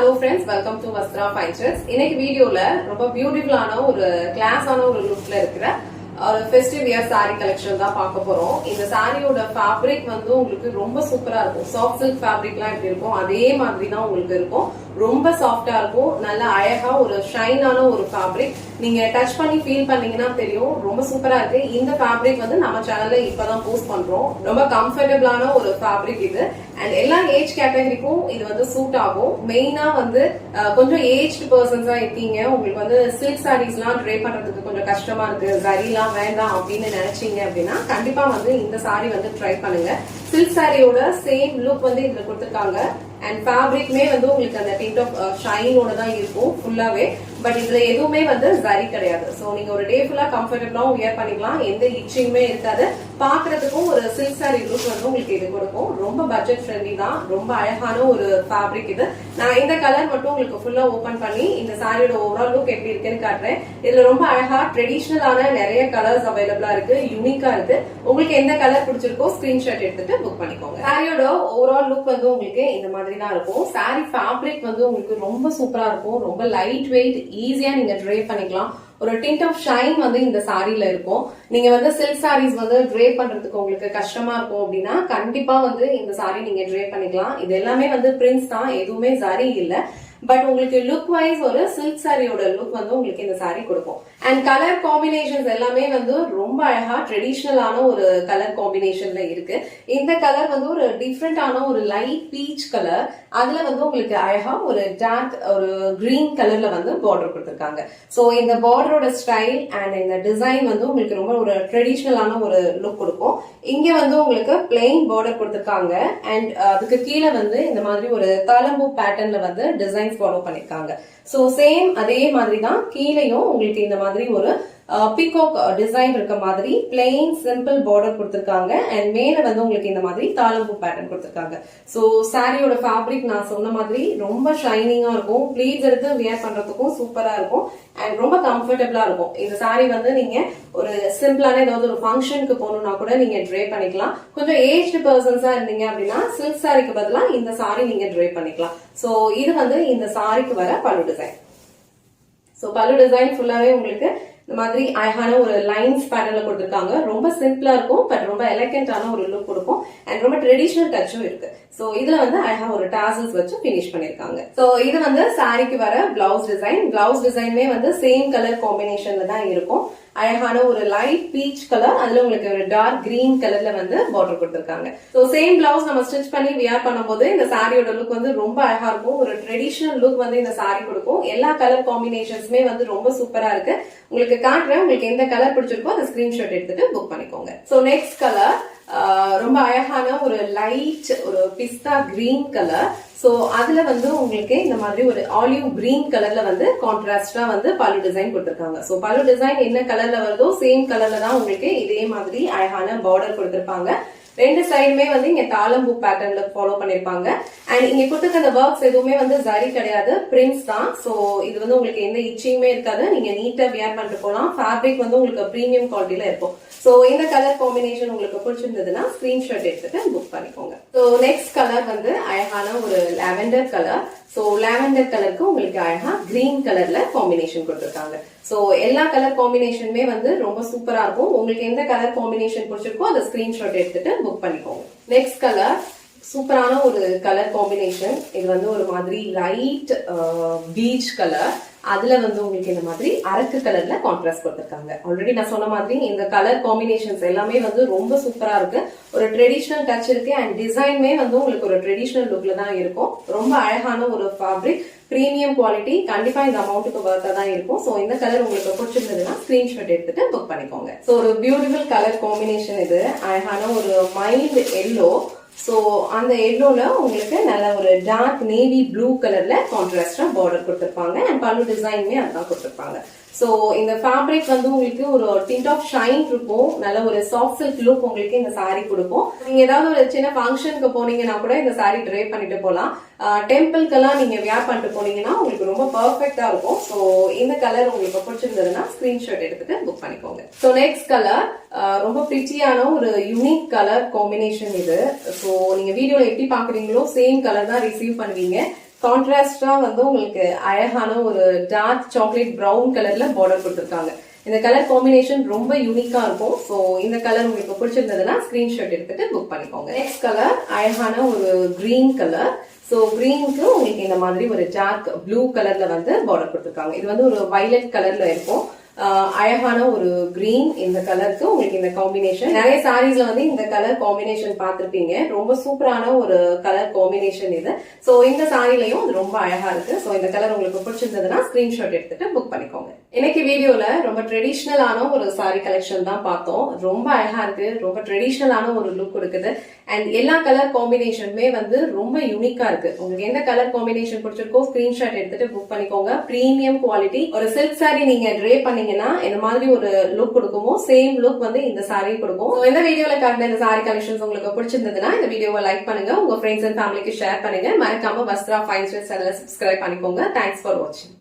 Hello friends, welcome to Vastra Fine Threads. இன்னைக்கு வீடியோல ரொம்ப பியூட்டிஃபுல்லான ஒரு கிளாஸான ஒரு லுக்ல இருக்கிற ஒரு ஃபெஸ்டிவ் வியர் saree கலெக்ஷன் தான் பார்க்க போறோம். இந்த சாரியோட ஃபேப்ரிக் வந்து உங்களுக்கு ரொம்ப சூப்பரா இருக்கும். சாஃப்ட் சில்க் ஃபேப்ரிக்லாம் எப்படி இருக்கும் அதே மாதிரி தான் உங்களுக்கு இருக்கும். ரொம்ப சாஃப்டா இருக்கும். நல்ல அழகா ஒரு ஷைனான ஒரு ஃபேப்ரிக். நீங்க டச் பண்ணி ஃபீல் பண்ணீங்கன்னா தெரியும். ரொம்ப சூப்பரா இருக்கு. இந்த ஃபேப்ரிக் வந்து நம்ம சேனல்ல இப்பதான் போஸ்ட் பண்றோம். ரொம்ப கம்ஃபர்டபிளான ஒரு ஃபேப்ரிக் இது. அண்ட் எல்லா ஏஜ் கேட்டகரிக்கும் இது வந்து சூட் ஆகும். மெயினா வந்து கொஞ்சம் ஏஜ்டு பர்சன்ஸா இருக்கீங்க, உங்களுக்கு வந்து சில்க் சாரீஸ் எல்லாம் ட்ரை பண்றதுக்கு கொஞ்சம் கஷ்டமா இருக்கு, சரிலாம் வேண்டாம் அப்படின்னு நினைச்சீங்க அப்படின்னா கண்டிப்பா வந்து இந்த சாரி வந்து ட்ரை பண்ணுங்க. சில்க் சாரியோட சேம் லுக் வந்து இதுல கொடுத்துருக்காங்க. அண்ட் ஃபேப்ரிக்மே வந்து உங்களுக்கு அந்த டிண்ட் ஆஃப் ஷைனோட தான் இருக்கும் ஃபுல்லாவே. பட் இதுல எதுவுமே வந்து ஜரி கிடையாது. சோ நீங்க ஒரு டே ஃபுல்லா கம்ஃபர்டபிளாவும் வியர் பண்ணிக்கலாம். எந்த இச்சிங்குமே இருக்காது. பாக்குறதுக்கும் ஒரு சில்க் சாரி லுக் வந்து உங்களுக்கு இது கொடுக்கும். ரொம்ப பட்ஜெட் ஃப்ரெண்ட்லி தான். ரொம்ப அழகான ஒரு ஃபேப்ரிக் இது. நான் இந்த கலர் மட்டும் உங்களுக்கு ஃபுல்லா ஓபன் பண்ணி இந்த சாரியோட ஓவரால் லுக் எப்படி இருக்குன்னு காட்டுறேன். இதுல ரொம்ப அழகா ட்ரெடிஷனலான நிறைய கலர்ஸ் அவைலபிளா இருக்கு, யூனிக்கா இருக்கு. உங்களுக்கு எந்த கலர் பிடிச்சிருக்கோ ஸ்கிரீன்ஷாட் எடுத்துட்டு புக் பண்ணிக்கோங்க. சாரியோட ஓவரால் லுக் வந்து உங்களுக்கு இந்த மாதிரி தான் இருக்கும். சாரி ஃபேப்ரிக் வந்து உங்களுக்கு ரொம்ப சூப்பரா இருக்கும். ரொம்ப லைட் வெயிட், ஈஸியா நீங்க ட்ரை பண்ணிக்கலாம். ஒரு டிண்ட் ஆஃப் ஷைன் வந்து இந்த சாரில இருக்கும். நீங்க வந்து சில்க் சாரீஸ் வந்து ட்ரே பண்றதுக்கு உங்களுக்கு கஷ்டமா இருக்கும் அப்படின்னா கண்டிப்பா வந்து இந்த சாரி நீங்க ட்ரே பண்ணிக்கலாம். இது எல்லாமே வந்து பிரிண்ட்ஸ் தான், எதுவுமே ஜரி இல்ல. பட் உங்களுக்கு லுக் வைஸ் ஒரு சில்க் சாரியோட லுக் வந்து உங்களுக்கு இந்த சாரி கொடுக்கும். அண்ட் கலர் காம்பினேஷன்ஸ் எல்லாமே வந்து ரொம்ப அழகா ட்ரெடிஷனலான ஒரு கலர் காம்பினேஷன்ல இருக்கு. இந்த கலர் வந்து ஒரு டிஃப்ரெண்டான ஒரு லைட் பீச் கலர். அதுல வந்து உங்களுக்கு அழகா ஒரு டார்க் ஒரு கிரீன் கலர்ல வந்து பார்டர் கொடுத்திருக்காங்க. சோ இந்த பார்டரோட ஸ்டைல் அண்ட் இந்த டிசைன் வந்து உங்களுக்கு ரொம்ப ஒரு ட்ரெடிஷனலான ஒரு லுக் கொடுக்கும். இங்க வந்து உங்களுக்கு பிளெயின் பார்டர் கொடுத்திருக்காங்க. அண்ட் அதுக்கு கீழே வந்து இந்த மாதிரி ஒரு தாளம்பூ பேட்டர்ன்ல வந்து டிசைன் ஃபாலோ பண்ணிருக்காங்க. சோ சேம் அதே மாதிரி தான் கீழையும் உங்களுக்கு இந்த மாதிரி ஒரு பீகாக் டிசைன் இருக்க மாதிரி பிளெயின் சிம்பிள் பார்டர் கொடுத்திருக்காங்க. அண்ட் மேல வந்து உங்களுக்கு இந்த மாதிரி தாளம்பூ பேட்டர்ன் கொடுத்திருக்காங்க. சோ சாரியோட ஃபேப்ரிக் நான் சொன்ன மாதிரி ரொம்ப ஷைனிங்கா இருக்கும். ப்ளீட்ஸ் எடுத்து வியர் பண்றதுக்கும் சூப்பரா இருக்கும். அண்ட் ரொம்ப கம்ஃபர்டபிளா இருக்கும். இந்த சாரி வந்து நீங்க ஒரு சிம்பிளான ஏதாவது ஒரு ஃபங்க்ஷனுக்கு போகணும்னா கூட நீங்க ட்ரை பண்ணிக்கலாம். கொஞ்சம் ஏஜ்டு பர்சன்ஸா இருந்தீங்க அப்படின்னா சில்க் சாரிக்கு பதிலா இந்த சாரி நீங்க ட்ரை பண்ணிக்கலாம். சோ இது வந்து இந்த சாரிக்கு வர பல்லு டிசைன். சோ பல்லு டிசைன் ஃபுல்லாவே உங்களுக்கு இந்த மாதிரி அழகான ஒரு லைன்ஸ் பேட்டர்ன்ல கொடுத்திருக்காங்க. ரொம்ப சிம்பிளா இருக்கும், பட் ரொம்ப எலகென்டான ஒரு லுக் கொடுக்கும். அண்ட் ரொம்ப ட்ரெடிஷனல் டச்சும் இருக்கு. சோ இதுல வந்து அழகா ஒரு டாசல்ஸ் வச்சு பினிஷ் பண்ணிருக்காங்க. சோ இது வந்து சாரிக்கு வர பிளவுஸ் டிசைன். பிளவுஸ் டிசைனுமே வந்து சேம் கலர் காம்பினேஷன்ல தான் இருக்கும். அழகான ஒரு லைட் பீச் கலர், அதுல உங்களுக்கு ஒரு டார்க் கிரீன் கலர்ல வந்து பார்டர் கொடுத்திருக்காங்க. சோ சேம் பிளவுஸ் நம்ம ஸ்டிச் பண்ணி வியர் பண்ணும்போது இந்த சாரியோட லுக் வந்து ரொம்ப அழகா இருக்கும். ஒரு ட்ரெடிஷனல் லுக் வந்து இந்த சாரி கொடுக்கும். எல்லா கலர் காம்பினேஷன்ஸுமே வந்து ரொம்ப சூப்பரா இருக்கு. உங்களுக்கு காட்டுறேன். உங்களுக்கு எந்த கலர் பிடிச்சிருக்கோ அந்த ஸ்கிரீன்ஷாட் எடுத்துட்டு புக் பண்ணிக்கோங்க. சோ நெக்ஸ்ட் கலர் ரொம்ப அழகான ஒரு லைட் ஒரு பிஸ்தா கிரீன் கலர். சோ அதுல வந்து உங்களுக்கு இந்த மாதிரி ஒரு ஆலிவ் கிரீன் கலர்ல வந்து கான்ட்ராஸ்டா வந்து பல்லு டிசைன் கொடுத்திருக்காங்க. சோ பல்லு டிசைன் என்ன கலர்ல வருதோ சேம் கலர்ல தான் உங்களுக்கு இதே மாதிரி அழகான பார்டர் கொடுத்திருப்பாங்க. ரெண்டு சைடுமே வந்து இங்க தாளம்பூ பேட்டர்ன்ல ஃபாலோ பண்ணிருப்பாங்க. அண்ட் இங்க கொடுத்துருக்க அந்த ஒர்க்ஸ் எதுவுமே வந்து ஜரி கிடையாது, பிரிண்ட்ஸ் தான். சோ இது வந்து உங்களுக்கு எந்த இச்சிங்குமே இருக்காது. நீங்க நீட்டா வியர் பண்ணிட்டு போலாம். ஃபேப்ரிக் வந்து உங்களுக்கு பிரீமியம் குவாலிட்டில இருக்கும். சோ இந்த கலர் காம்பினேஷன் உங்களுக்கு பிடிச்சிருந்ததுன்னா ஸ்கிரீன்ஷாட் எடுத்துட்டு புக் பண்ணிக்கோங்க. சோ நெக்ஸ்ட் கலர் வந்து அழகான ஒரு லாவெண்டர் கலர். சோ லாவெண்டர் கலருக்கு உங்களுக்கு அழகா கிரீன் கலர்ல காம்பினேஷன் கொடுத்திருக்காங்க. சோ எல்லா கலர் காம்பினேஷனுமே வந்து ரொம்ப சூப்பரா இருக்கும். உங்களுக்கு எந்த கலர் காம்பினேஷன் பிடிச்சிருக்கோ அதை ஸ்கிரீன்ஷாட் எடுத்துட்டு புக் பண்ணிக்கோங்க. நெக்ஸ்ட் கலர் சூப்பரான ஒரு கலர் காம்பினேஷன். இது வந்து ஒரு மாதிரி லைட் பீச் கலர். அதுல வந்து உங்களுக்கு இந்த மாதிரி அரக்கு கலர்ல கான்ட்ராஸ்ட் கொடுத்திருக்காங்க. ஆல்ரெடி நான் சொன்ன மாதிரி இந்த கலர் காம்பினேஷன்ஸ் எல்லாமே வந்து ரொம்ப சூப்பரா இருக்கு. ஒரு ட்ரெடிஷனல் டச் இருக்கு. அண்ட் டிசைன்மே வந்து உங்களுக்கு ஒரு ட்ரெடிஷனல் லுக்ல தான் இருக்கும். ரொம்ப அழகான ஒரு ஃபேப்ரிக், பிரீமியம் குவாலிட்டி. கண்டிப்பா இந்த அமௌண்ட்டுக்கு வர்த்தா தான் இருக்கும். சோ இந்த கலர் உங்களுக்கு பிடிச்சிருந்ததுன்னா ஸ்கிரீன்ஷாட் எடுத்துட்டு புக் பண்ணிக்கோங்க. சோ ஒரு பியூட்டிஃபுல் கலர் காம்பினேஷன் இது. அழகான ஒரு மைல்ட் எல்லோ. சோ அந்த எல்லோல உங்களுக்கு நல்ல ஒரு டார்க் நேவி ப்ளூ கலர்ல கான்ட்ராஸ்டா பார்டர் கொடுத்திருப்பாங்க. அண்ட் பல்லு டிசைனுமே அதான் கொடுத்திருப்பாங்க. சோ இந்த ஃபேப்ரிக் வந்து உங்களுக்கு ஒரு டிண்ட் ஆஃப் ஷைன் இருக்கும். நல்ல ஒரு சாஃப்ட் சில்க் லுக் உங்களுக்கு இந்த சாரி கொடுக்கும். நீங்க ஏதாவது ஒரு சின்ன ஃபங்க்ஷனுக்கு போனீங்கன்னா கூட இந்த சாரி ட்ரை பண்ணிட்டு போலாம். டெம்பிள்க்கெல்லாம் நீங்க வியர் பண்ணிட்டு போனீங்கன்னா உங்களுக்கு ரொம்ப பர்ஃபெக்டா இருக்கும். சோ இந்த கலர் உங்களுக்கு பிடிச்சிருந்ததுன்னா ஸ்கிரீன்ஷாட் எடுத்துட்டு புக் பண்ணிக்கோங்க. சோ நெக்ஸ்ட் கலர் ரொம்ப பிரிட்டியான ஒரு யூனிக் கலர் காம்பினேஷன் இது. சோ நீங்க வீடியோல எப்படி பாக்குறீங்களோ சேம் கலர் தான் ரிசீவ் பண்ணுவீங்க. கான்ட்ராஸ்டா வந்து உங்களுக்கு அழகான ஒரு டார்க் சாக்லேட் பிரவுன் கலர்ல பார்டர் கொடுத்துருக்காங்க. இந்த கலர் காம்பினேஷன் ரொம்ப யூனிக்கா இருக்கும். ஸோ இந்த கலர் உங்களுக்கு பிடிச்சிருந்ததுன்னா ஸ்கிரீன்ஷாட் எடுத்துட்டு புக் பண்ணிக்கோங்க. நெக்ஸ்ட் கலர் அழகான ஒரு கிரீன் கலர். ஸோ கிரீனுக்கு உங்களுக்கு இந்த மாதிரி ஒரு டார்க் ப்ளூ கலர்ல வந்து பார்டர் கொடுத்துருக்காங்க. இது வந்து ஒரு வயலட் கலர்ல இருக்கும். அழகான ஒரு கிரீன் இந்த கலருக்கு உங்களுக்கு இந்த காம்பினேஷன். நிறைய சாரீஸ்ல வந்து இந்த கலர் காம்பினேஷன் பார்த்திருப்பீங்க. ரொம்ப சூப்பரான ஒரு கலர் காம்பினேஷன் இது. சோ இந்த சாரிலையும் அது ரொம்ப அழகா இருக்கு. சோ இந்த கலர் உங்களுக்கு பிடிச்சிருந்ததுன்னா ஸ்கிரீன்ஷாட் எடுத்துட்டு புக் பண்ணிக்கோங்க. இன்னைக்கு வீடியோல ரொம்ப ட்ரெடிஷ்னலான ஒரு சாரி கலெக்ஷன் தான் பார்த்தோம். ரொம்ப அழகா இருக்கு. ரொம்ப ட்ரெடிஷ்னலான ஒரு லுக் கொடுக்குது. அண்ட் எல்லா கலர் காம்பினேஷனுமே வந்து ரொம்ப யூனிக்கா இருக்கு. உங்களுக்கு எந்த கலர் காம்பினேஷன் பிடிச்சிருக்கோ ஸ்கிரீன்ஷாட் எடுத்துட்டு புக் பண்ணிக்கோங்க. பிரீமியம் குவாலிட்டி ஒரு சில்க் சாரி நீங்க ட்ரே பண்ணீங்கன்னா இந்த மாதிரி ஒரு லுக் கொடுக்குமோ சேம் லுக் வந்து இந்த சாரி கொடுக்கும். இந்த வீடியோல காட்டின இந்த சாரி கலெக்ஷன்ஸ் உங்களுக்கு பிடிச்சிருந்ததுன்னா இந்த வீடியோவை லைக் பண்ணுங்க, உங்க ஃப்ரெண்ட்ஸ் அண்ட் ஃபேமிலிக்கு ஷேர் பண்ணுங்க. மறக்காம வஸ்த்ரா ஃபைன் ஸ்டைல் சேனலை சப்ஸ்கிரைப் பண்ணிக்கோங்க. தேங்க்ஸ் ஃபார் வாட்சிங்.